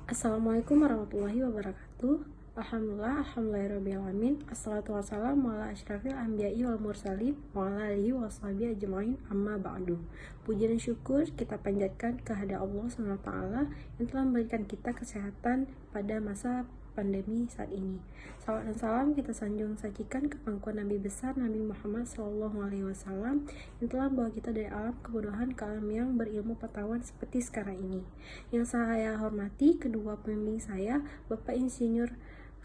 Assalamualaikum warahmatullahi wabarakatuh. Alhamdulillahirrabbilalamin. Assalatu wassalamu ala asyrafil anbiya'i wal mursalin wa ala alihi wa sahbihi ajma'in amma ba'du. Puji dan syukur kita panjatkan kehadirat Allah SWT yang telah memberikan kita kesehatan pada masa pandemi saat ini. Salawat dan salam kita sanjung sajikan ke pangkuan Nabi besar Nabi Muhammad SAW yang telah membawa kita dari alam kebodohan ke alam yang berilmu pengetahuan seperti sekarang ini. Yang saya hormati kedua pembimbing saya, Bapak Insinyur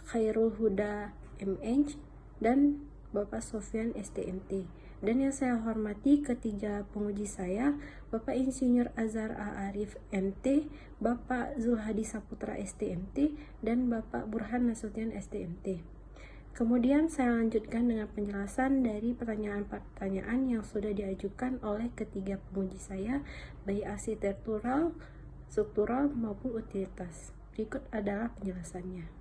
Khairul Huda MH dan Bapak Sofyan STMT. Dan yang saya hormati ketiga penguji saya, Bapak Insinyur Azhar Arif MT, Bapak Zulhadi Saputra STMT, dan Bapak Burhan Nasution STMT. Kemudian saya lanjutkan dengan penjelasan dari pertanyaan-pertanyaan yang sudah diajukan oleh ketiga penguji saya, baik arsitektural, struktural maupun utilitas. Berikut adalah penjelasannya.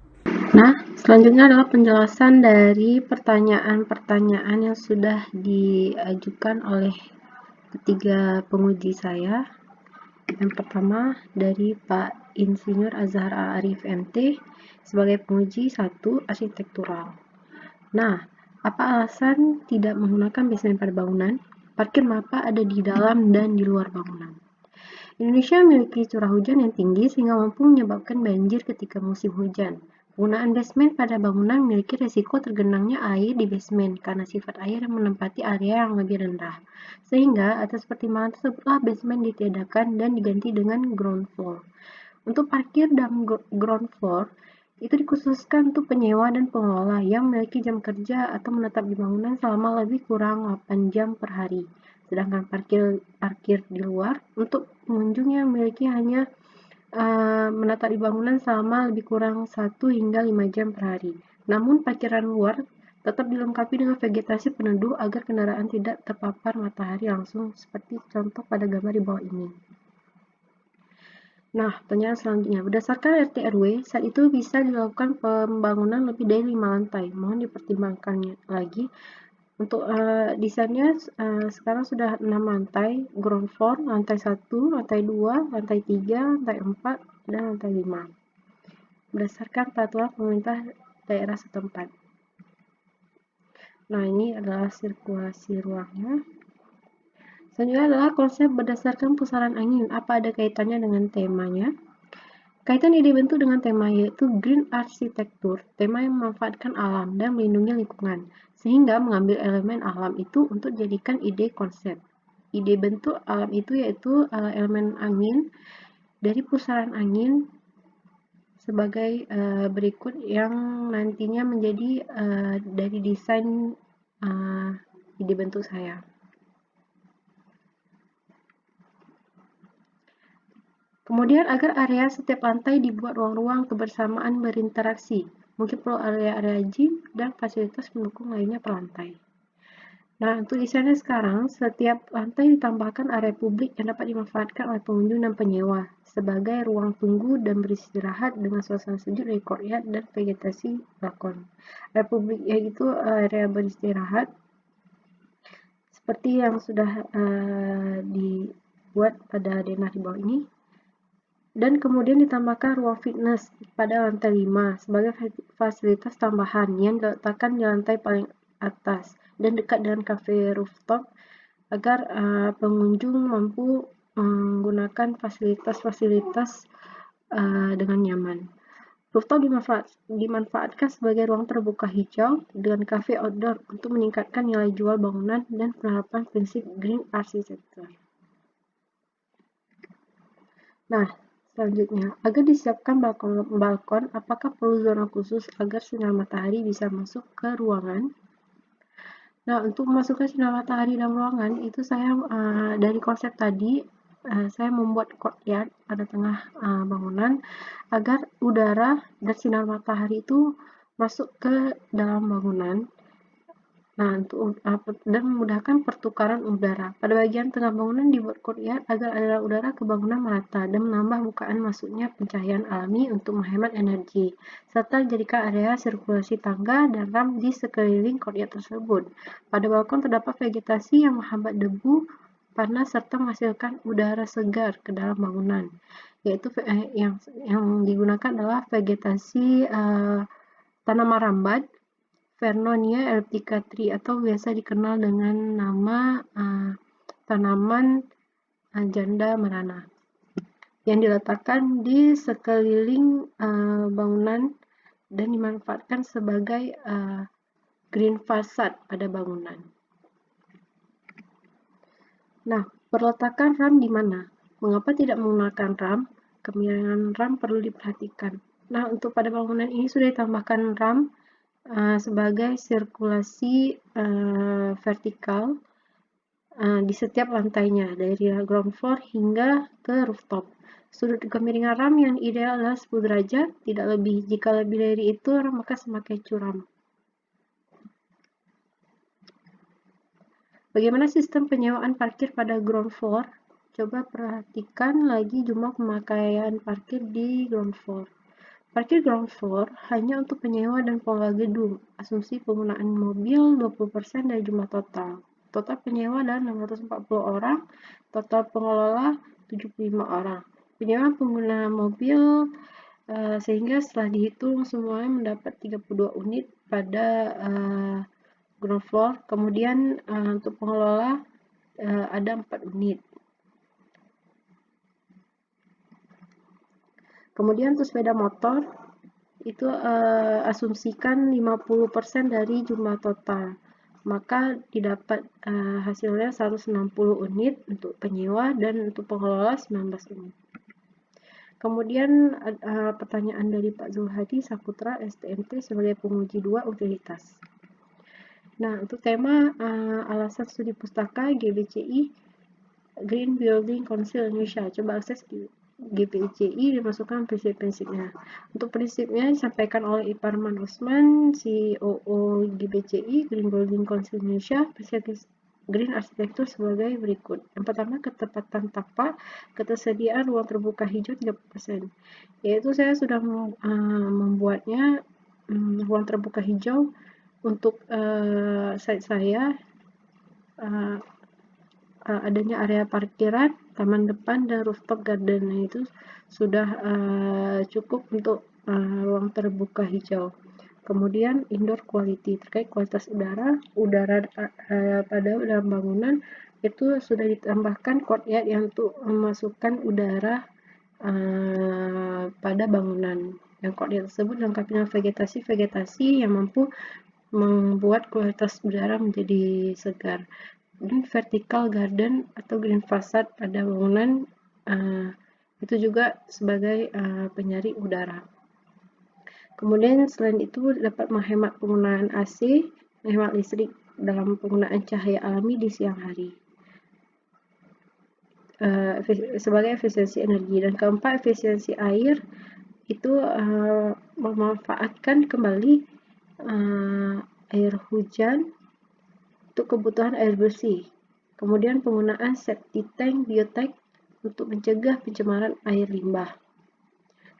Nah, selanjutnya adalah penjelasan dari pertanyaan-pertanyaan yang sudah diajukan oleh ketiga penguji saya. Yang pertama dari Pak Insinyur Azhar Arif MT sebagai penguji 1 arsitektural. Nah, apa alasan tidak menggunakan basement pada bangunan? Parkir mapa ada di dalam dan di luar bangunan. Indonesia memiliki curah hujan yang tinggi sehingga mampu menyebabkan banjir ketika musim hujan. Penggunaan basement pada bangunan memiliki resiko tergenangnya air di basement karena sifat air yang menempati area yang lebih rendah. Sehingga atas pertimbangan tersebutlah basement ditiadakan dan diganti dengan ground floor. Untuk parkir dan ground floor, itu dikhususkan untuk penyewa dan pengelola yang memiliki jam kerja atau menetap di bangunan selama lebih kurang 8 jam per hari. Sedangkan parkir di luar untuk pengunjung yang memiliki hanya menetap di bangunan selama lebih kurang 1 hingga 5 jam per hari. Namun parkiran luar tetap dilengkapi dengan vegetasi peneduh agar kendaraan tidak terpapar matahari langsung seperti contoh pada gambar di bawah ini. Nah, pertanyaan selanjutnya. Berdasarkan RT RW, saat itu bisa dilakukan pembangunan lebih dari 5 lantai. Mohon dipertimbangkannya lagi. Untuk desainnya sekarang sudah 6 lantai, ground floor, lantai 1, lantai 2, lantai 3, lantai 4, dan lantai 5. Berdasarkan peraturan pemerintah daerah setempat. Nah, ini adalah sirkulasi ruangnya. Selanjutnya adalah konsep berdasarkan pusaran angin. Apa ada kaitannya dengan temanya? Kaitan ide bentuk dengan tema yaitu Green Architecture, tema yang memanfaatkan alam dan melindungi lingkungan, sehingga mengambil elemen alam itu untuk jadikan ide konsep. Ide bentuk alam itu yaitu elemen angin dari pusaran angin sebagai berikut yang nantinya menjadi dari desain ide bentuk saya. Kemudian agar area setiap lantai dibuat ruang-ruang kebersamaan berinteraksi. Mungkin perlu area-area gym dan fasilitas pendukung lainnya per lantai. Nah, untuk desainnya sekarang, setiap lantai ditambahkan area publik yang dapat dimanfaatkan oleh pengunjung dan penyewa sebagai ruang tunggu dan beristirahat dengan suasana sejuk dari courtyard dan vegetasi balkon. Area publik yaitu area beristirahat seperti yang sudah dibuat pada denah di bawah ini. Dan kemudian ditambahkan ruang fitness pada lantai 5 sebagai fasilitas tambahan yang diletakkan di lantai paling atas dan dekat dengan cafe rooftop agar pengunjung mampu menggunakan fasilitas-fasilitas dengan nyaman. Rooftop dimanfaatkan sebagai ruang terbuka hijau dengan cafe outdoor untuk meningkatkan nilai jual bangunan dan penerapan prinsip green architecture. Nah, selanjutnya, agar disiapkan balkon, apakah perlu zona khusus agar sinar matahari bisa masuk ke ruangan? Nah, untuk memasukkan sinar matahari dalam ruangan, itu saya dari konsep tadi, saya membuat courtyard pada tengah bangunan agar udara dan sinar matahari itu masuk ke dalam bangunan. Nah, untuk dan memudahkan pertukaran udara. Pada bagian tengah bangunan dibuat courtyard agar aliran udara ke bangunan merata dan menambah bukaan masuknya pencahayaan alami untuk menghemat energi, serta dijadikan area sirkulasi tangga dan ramp di sekeliling courtyard tersebut. Pada balkon terdapat vegetasi yang menghambat debu panas serta menghasilkan udara segar ke dalam bangunan. yaitu yang digunakan adalah vegetasi tanaman rambat Vernonia elliptica tree atau biasa dikenal dengan nama tanaman janda merana yang diletakkan di sekeliling bangunan dan dimanfaatkan sebagai green facade pada bangunan. Nah, perletakan RAM di mana? Mengapa tidak menggunakan RAM? Kemiringan RAM perlu diperhatikan. Nah, untuk pada bangunan ini sudah ditambahkan RAM sebagai sirkulasi vertikal di setiap lantainya, dari ground floor hingga ke rooftop. Sudut kemiringan RAM yang ideal adalah 10 derajat, tidak lebih. Jika lebih dari itu, maka semakin curam. Bagaimana sistem penyewaan parkir pada ground floor? Coba perhatikan lagi jumlah pemakaian parkir di ground floor. Parkir ground floor hanya untuk penyewa dan pengelola gedung. Asumsi penggunaan mobil 20% dari jumlah total. Total penyewa adalah 640 orang, total pengelola 75 orang. Penyewa pengguna mobil sehingga setelah dihitung semuanya mendapat 32 unit pada ground floor. Kemudian untuk pengelola ada 4 unit. Kemudian untuk sepeda motor itu asumsikan 50% dari jumlah total. Maka didapat hasilnya 160 unit untuk penyewa dan untuk pengelola 19 unit. Kemudian pertanyaan dari Pak Zulhadi Saputra STMT sebagai penguji 2 utilitas. Nah, untuk tema alasan studi pustaka GBCI Green Building Council Indonesia. Coba akses GBCI dimasukkan prinsip-prinsipnya. Untuk prinsipnya disampaikan oleh Iparman Usman, COO GBCI Green Building Council Indonesia, prinsip Green Arsitektur sebagai berikut. Yang pertama, ketepatan tapak, ketersediaan ruang terbuka hijau 30%. Yaitu saya sudah membuatnya ruang terbuka hijau untuk site saya, adanya area parkiran, taman depan, dan rooftop garden. Nah, itu sudah cukup untuk ruang terbuka hijau. Kemudian indoor quality, terkait kualitas udara pada dalam bangunan itu sudah ditambahkan courtyard yang untuk memasukkan udara pada bangunan. Yang courtyard tersebut dilengkapi dengan vegetasi yang mampu membuat kualitas udara menjadi segar. Dan vertical garden atau green facade pada bangunan itu juga sebagai penyaring udara. Kemudian selain itu dapat menghemat penggunaan AC, menghemat listrik dalam penggunaan cahaya alami di siang hari. Sebagai efisiensi energi. Dan keempat, efisiensi air itu memanfaatkan kembali air hujan untuk kebutuhan air bersih. Kemudian penggunaan septic tank biotank untuk mencegah pencemaran air limbah.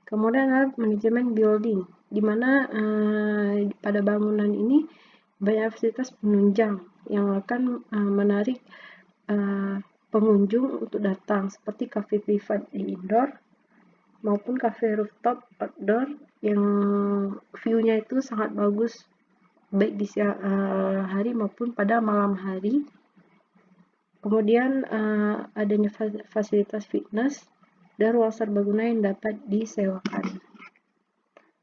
Kemudian adalah manajemen building, di mana pada bangunan ini banyak fasilitas penunjang yang akan menarik pengunjung untuk datang, seperti cafe privat di indoor maupun cafe rooftop outdoor yang view-nya itu sangat bagus baik di siang hari maupun pada malam hari. Kemudian adanya fasilitas fitness dan ruang serbaguna yang dapat disewakan.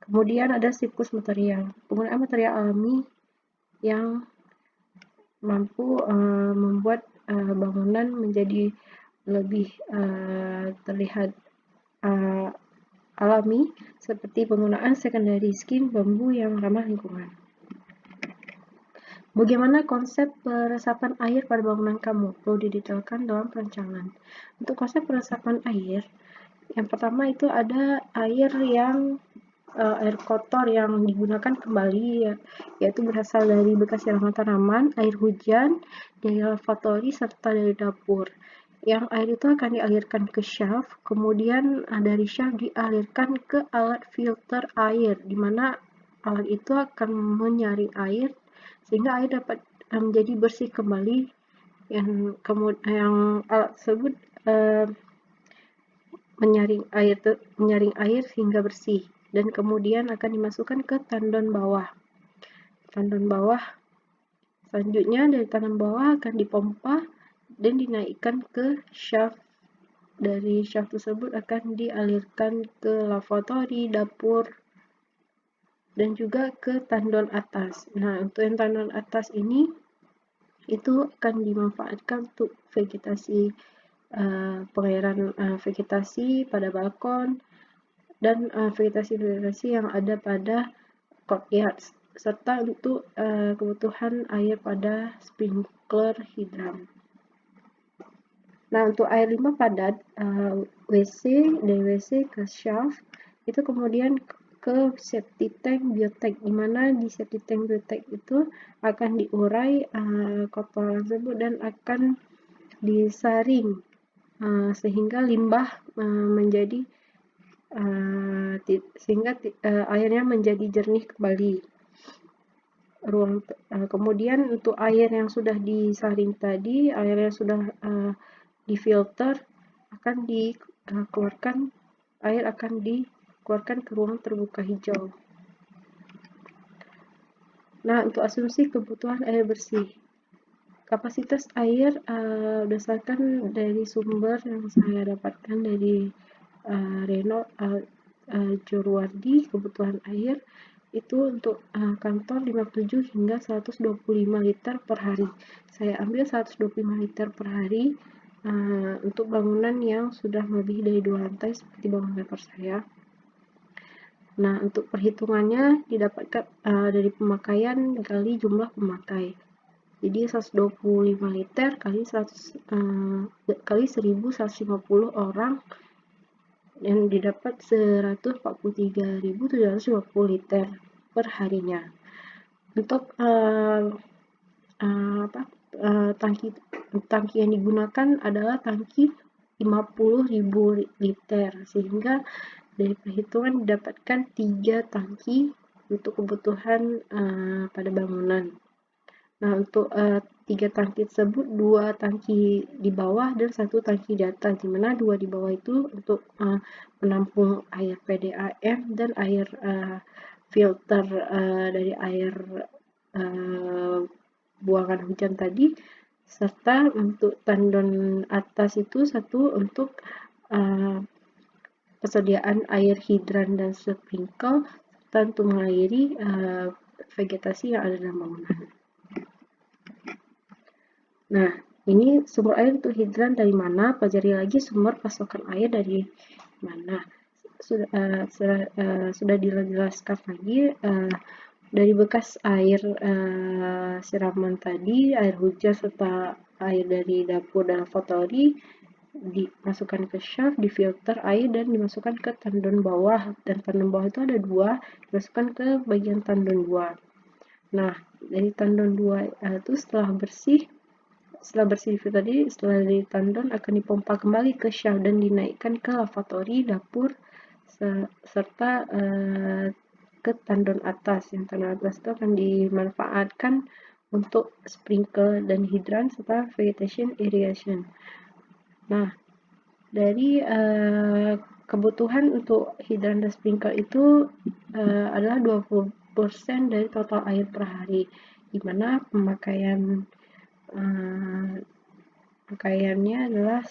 Kemudian ada siklus material, penggunaan material alami yang mampu membuat bangunan menjadi lebih terlihat alami, seperti penggunaan secondary skin bambu yang ramah lingkungan. Bagaimana konsep peresapan air pada bangunan kamu? Perlu didetailkan dalam perancangan. Untuk konsep peresapan air, yang pertama itu ada air air kotor yang digunakan kembali, yaitu berasal dari bekas siraman tanaman, air hujan, dari lavatory, serta dari dapur. Yang air itu akan dialirkan ke shaft, kemudian dari shaft dialirkan ke alat filter air, di mana alat itu akan menyaring air sehingga air dapat menjadi bersih kembali. Yang alat tersebut menyaring air hingga bersih, dan kemudian akan dimasukkan ke tandon bawah. Tandon bawah selanjutnya dari tandon bawah akan dipompa dan dinaikkan ke shaft. Dari shaft tersebut akan dialirkan ke lavatory, dapur, dan juga ke tandon atas. Nah, untuk yang tandon atas ini itu akan dimanfaatkan untuk vegetasi, pengairan vegetasi pada balkon, dan vegetasi-vegetasi yang ada pada courtyard, serta untuk kebutuhan air pada sprinkler hidran. Nah, untuk air limbah padat WC, dari WC ke shaft, itu kemudian ke septic tank biotek, di mana di septic tank biotek itu akan diurai kotoran tersebut dan akan disaring sehingga limbah menjadi airnya menjadi jernih kembali. Kemudian untuk air yang sudah disaring tadi, air yang sudah difilter akan dikeluarkan, air akan dikeluarkan ke ruang terbuka hijau. Nah, untuk asumsi kebutuhan air bersih, kapasitas air berdasarkan dari sumber yang saya dapatkan dari Reno Jorwardi, kebutuhan air itu untuk kantor 57 hingga 125 liter per hari. Saya ambil 125 liter per hari untuk bangunan yang sudah lebih dari 2 lantai seperti bangunan kantor saya. Nah, untuk perhitungannya didapatkan dari pemakaian kali jumlah pemakai. Jadi 125 liter kali 1.150 orang, yang didapat 143.750 liter per harinya. Untuk tangki yang digunakan adalah tangki 50.000 liter, sehingga dari perhitungan didapatkan 3 tangki untuk kebutuhan pada bangunan. Nah, untuk 3 tangki tersebut, 2 tangki di bawah dan 1 tangki di atas, di mana 2 di bawah itu untuk menampung air PDAM dan air filter dari air buangan hujan tadi, serta untuk tandon atas itu 1 untuk persediaan air hidran dan sprinkle, serta untuk mengairi vegetasi yang ada dalam bangunan. Nah, ini sumber air untuk hidran dari mana? Pelajari lagi sumber pasokan air dari mana. Sudah dijelaskan lagi dari bekas air siraman tadi, air hujan serta air dari dapur dan lavatory dimasukkan ke shaft, difilter air dan dimasukkan ke tandon bawah, dan tandon bawah itu ada 2, dimasukkan ke bagian tandon 2. Nah, dari tandon 2 itu setelah bersih tadi, setelah dari tandon akan dipompa kembali ke shaft dan dinaikkan ke lavatory, dapur, serta ke tandon atas. Yang tandon atas itu akan dimanfaatkan untuk sprinkle dan hidran serta vegetation irrigation. Nah, dari kebutuhan untuk hidran dan sprinkle itu adalah 20% dari total air per hari, di mana pakaiannya adalah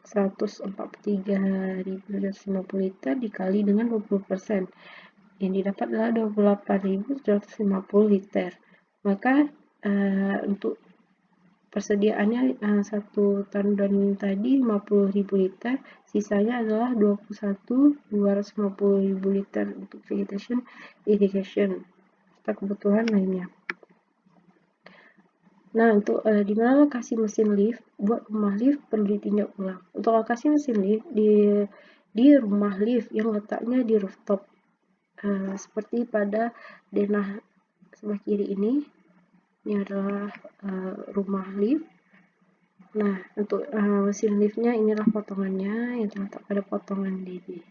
143.250 liter dikali dengan 20%, yang didapat adalah 28.750 liter. Maka untuk persediaannya satu tandon tadi 50.000 liter, sisanya adalah 21.250 liter untuk vegetation irrigation serta kebutuhan lainnya. Nah, untuk di mana lokasi mesin lift buat rumah lift perlu ditinjau ulang. Untuk lokasi mesin lift di rumah lift yang letaknya di rooftop, seperti pada denah sebelah kiri ini adalah rumah lift. Nah, untuk mesin liftnya inilah potongannya yang terletak pada potongan ini.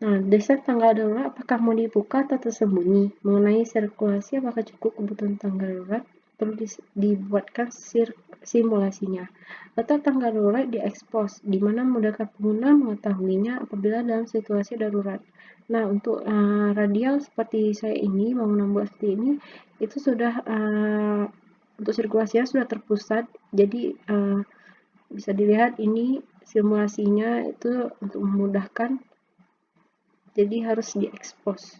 Nah, desa tangga darurat apakah mau dibuka atau tersembunyi? Mengenai sirkulasi, apakah cukup kebutuhan tangga darurat? perlu dibuatkan simulasinya. Letak tangga darurat diekspos, di mana memudahkan pengguna mengetahuinya apabila dalam situasi darurat. Nah, untuk radial seperti saya ini, bangunan buat seperti ini, itu sudah untuk sirkulasinya sudah terpusat, jadi bisa dilihat ini simulasinya itu untuk memudahkan, jadi harus diekspos.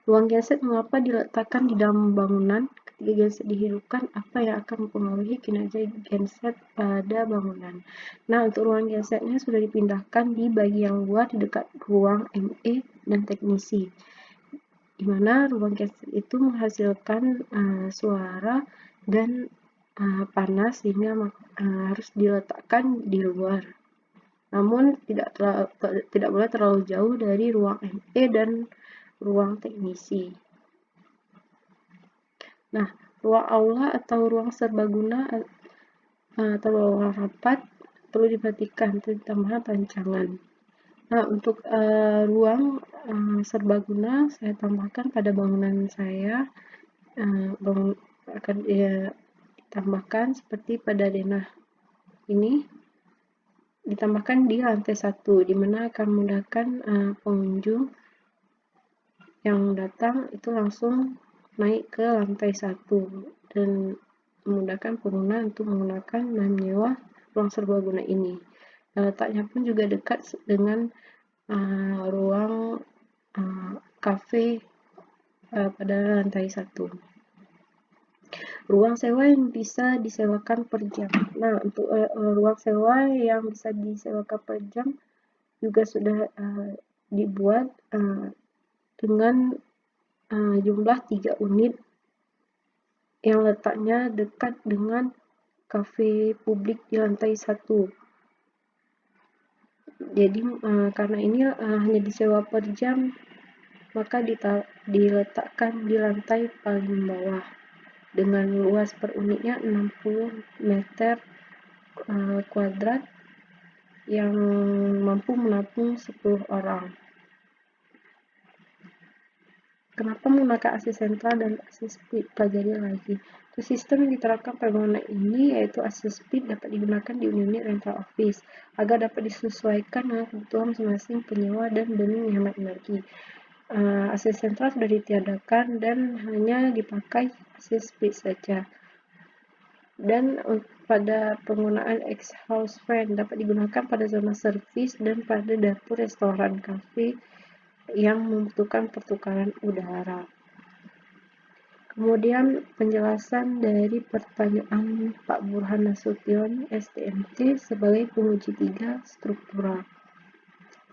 Ruang genset mengapa diletakkan di dalam bangunan? Ketika genset dihidupkan, apa yang akan mempengaruhi kinerja genset pada bangunan? Nah, untuk ruang gensetnya sudah dipindahkan di bagian luar di dekat ruang ME dan teknisi, di mana ruang genset itu menghasilkan suara dan panas, sehingga harus diletakkan di luar. Namun tidak boleh terlalu jauh dari ruang ME dan ruang teknisi. Nah, ruang aula atau ruang serbaguna atau ruang rapat perlu diperhatikan tambahan rancangan. Nah, untuk ruang serbaguna saya tambahkan pada bangunan saya, akan ditambahkan seperti pada denah ini, ditambahkan di lantai 1, di mana akan memudahkan pengunjung yang datang itu langsung naik ke lantai 1 dan memudahkan pengguna untuk menggunakan dan menyewa ruang serbaguna ini. Letaknya pun juga dekat dengan ruang kafe pada lantai 1. Ruang sewa yang bisa disewakan per jam. Nah, untuk ruang sewa yang bisa disewakan per jam juga sudah dibuat dengan jumlah 3 unit yang letaknya dekat dengan kafe publik di lantai 1. Jadi karena ini hanya disewa per jam, maka diletakkan di lantai paling bawah dengan luas per unitnya 60 meter kuadrat yang mampu menampung 10 orang. Kenapa menggunakan AC sentral dan AC split? Pelajari lagi. Untuk sistem yang diterapkan pada bangunan ini yaitu AC split dapat digunakan di unit rental office agar dapat disesuaikan dengan kebutuhan masing-masing penyewa dan demi menghemat energi. AC sentral sudah ditiadakan dan hanya dipakai AC split saja. Dan pada penggunaan exhaust fan dapat digunakan pada zona servis dan pada dapur restoran kafe yang membutuhkan pertukaran udara. Kemudian penjelasan dari pertanyaan Pak Burhan Nasution STMT sebagai penguji 3 struktural.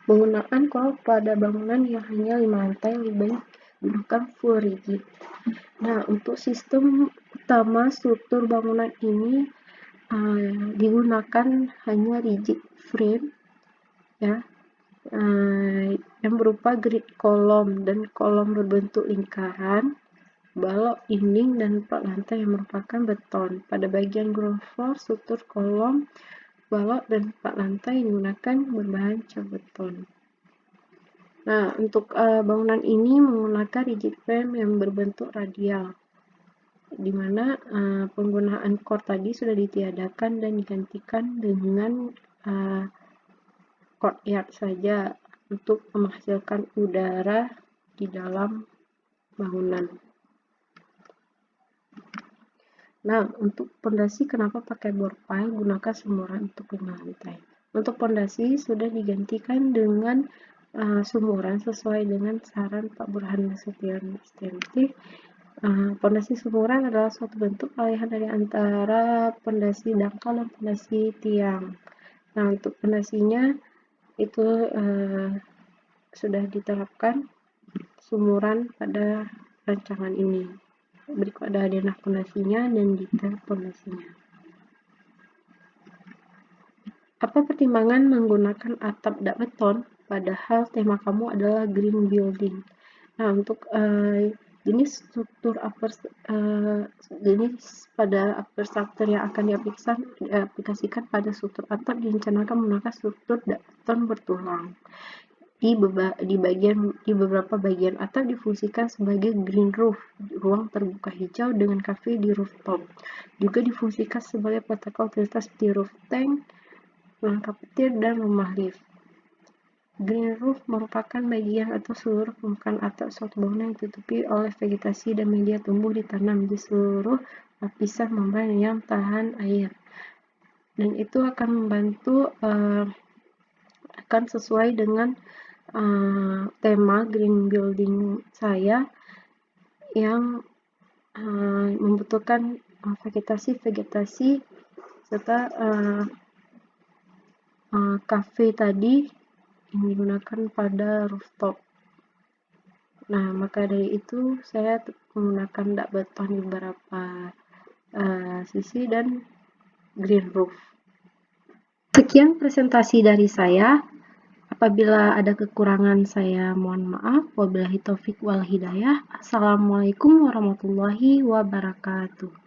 Penggunaan kolom pada bangunan yang hanya 5 lantai lebih baik gunakan full rigid. Nah, untuk sistem utama struktur bangunan ini digunakan hanya rigid frame ya, yang berupa grid kolom dan kolom berbentuk lingkaran, balok dinding dan plat lantai yang merupakan beton. Pada bagian ground floor, struktur kolom, balok dan plat lantai digunakan berbahan cat beton. Nah, untuk bangunan ini menggunakan rigid frame yang berbentuk radial, di mana penggunaan core tadi sudah ditiadakan dan digantikan dengan courtyard saja untuk menghasilkan udara di dalam bangunan. Nah, untuk pondasi kenapa pakai bor pile, gunakan sumuran untuk 5 lantai. Untuk pondasi sudah digantikan dengan sumuran sesuai dengan saran Pak Burhan Nasution STMT. Pondasi sumuran adalah suatu bentuk pengalihan dari antara pondasi dangkal dan pondasi tiang. Nah, untuk pondasinya itu sudah diterapkan sumuran pada rancangan ini. Berikut ada denah pondasinya dan detail pondasinya. Apa pertimbangan menggunakan atap dak beton padahal tema kamu adalah green building? Nah, untuk jenis struktur jenis pada upper structure yang akan diaplikasikan pada struktur atap direncanakan menggunakan struktur dak beton bertulang. di beberapa bagian atap difungsikan sebagai green roof, ruang terbuka hijau dengan kafe di rooftop. Juga difungsikan sebagai protokol utilitas di roof tank, pelengkap petir, dan rumah lift. Green roof merupakan bagian atau seluruh permukaan atap suatu bangunan yang ditutupi oleh vegetasi dan media tumbuh ditanam di seluruh lapisan membran yang tahan air. Dan itu akan membantu akan sesuai dengan tema green building saya yang membutuhkan vegetasi serta kafe tadi yang digunakan pada rooftop. Nah, maka dari itu saya menggunakan dak beton di beberapa sisi dan green roof. Sekian presentasi dari saya. Apabila ada kekurangan, saya mohon maaf. Wabillahi taufik wal hidayah. Assalamualaikum warahmatullahi wabarakatuh.